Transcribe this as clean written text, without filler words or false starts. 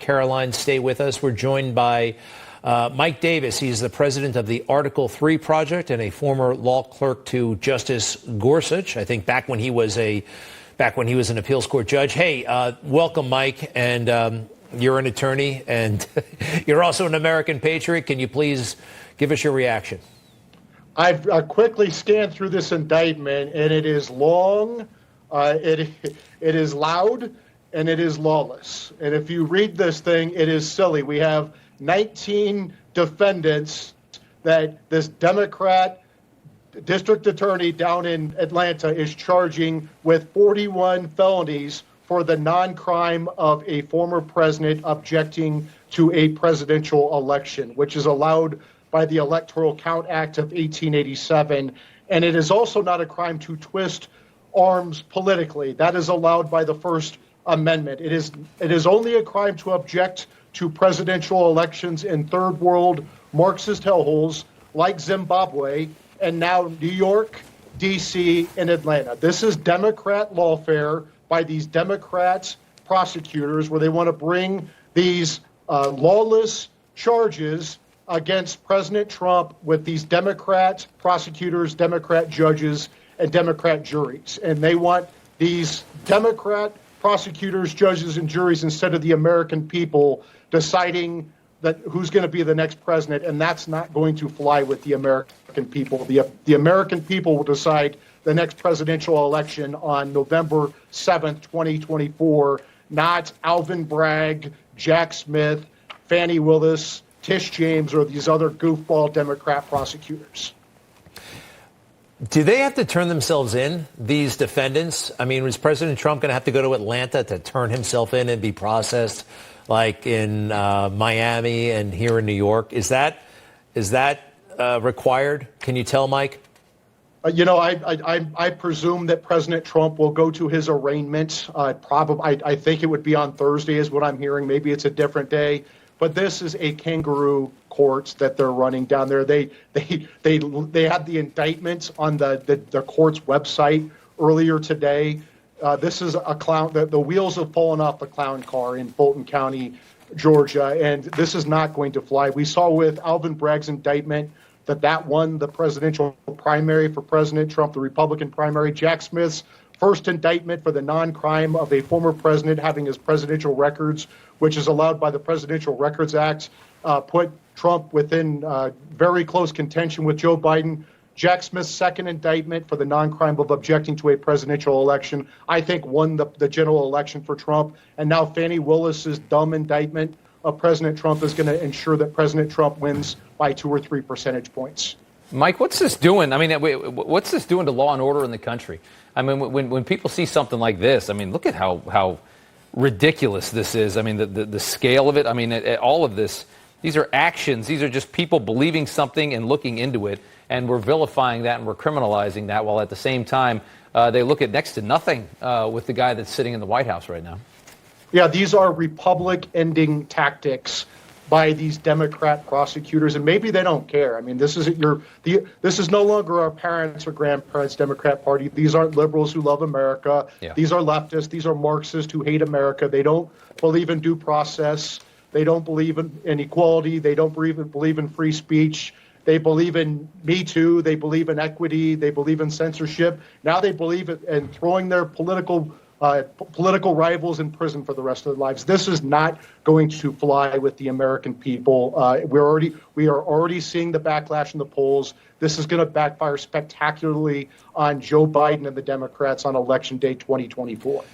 Caroline, stay with us. We're joined by Mike Davis. He's the president of the Article 3 Project and a former law clerk to Justice Gorsuch, I think back when he was an appeals court judge. Hey, welcome, Mike. And you're an attorney and you're also an American patriot. Can you please give us your reaction? I've quickly scanned through this indictment, and it is long, it is loud, and it is lawless. And if you read this thing, it is silly. We have 19 defendants that this Democrat district attorney down in Atlanta is charging with 41 felonies for the non-crime of a former president objecting to a presidential election, which is allowed by the Electoral Count Act of 1887. And it is also not a crime to twist arms politically. That is allowed by the First Amendment. It is only a crime to object to presidential elections in third world Marxist hellholes like Zimbabwe and now New York, D.C., and Atlanta. This is Democrat lawfare by these Democrat prosecutors where they want to bring these lawless charges against President Trump with these Democrat prosecutors, Democrat judges, and Democrat juries. And they want these Democrat prosecutors, judges, and juries instead of the American people deciding that who's going to be the next president, and that's not going to fly with the American people. The American people will decide the next presidential election on November 7th, 2024, not Alvin Bragg, Jack Smith, Fani Willis, Tish James, or these other goofball Democrat prosecutors. Do they have to turn themselves in, these defendants? I mean, was President Trump going to have to go to Atlanta to turn himself in and be processed like in Miami and here in New York? Is that required? Can you tell, Mike? I presume that President Trump will go to his arraignment. I think it would be on Thursday is what I'm hearing. Maybe it's a different day. But this is a kangaroo court that they're running down there. They had the indictment on the court's website earlier today. This is a clown. The wheels have fallen off the clown car in Fulton County, Georgia, and this is not going to fly. We saw with Alvin Bragg's indictment that won the presidential primary for President Trump, the Republican primary. Jack Smith's first indictment for the non-crime of a former president having his presidential records, which is allowed by the Presidential Records Act, put Trump within very close contention with Joe Biden. Jack Smith's second indictment for the non-crime of objecting to a presidential election, I think won the general election for Trump. And now Fani Willis's dumb indictment of President Trump is going to ensure that President Trump wins by 2 or 3 percentage points. Mike, what's this doing? I mean, what's this doing to law and order in the country? I mean, when people see something like this, I mean, look at how ridiculous this is. I mean, the scale of it. I mean, all of this, these are actions. These are just people believing something and looking into it. And we're vilifying that and we're criminalizing that while at the same time they look at next to nothing with the guy that's sitting in the White House right now. Yeah, these are republic-ending tactics by these Democrat prosecutors, and maybe they don't care. I mean, this is no longer our parents' or grandparents' Democrat Party. These aren't liberals who love America. Yeah. These are leftists. These are Marxists who hate America. They don't believe in due process. They don't believe in equality. They don't believe in free speech. They believe in Me Too. They believe in equity. They believe in censorship. Now they believe in throwing their political rivals in prison for the rest of their lives. This is not going to fly with the American people. We are already seeing the backlash in the polls. This is going to backfire spectacularly on Joe Biden and the Democrats on Election Day 2024.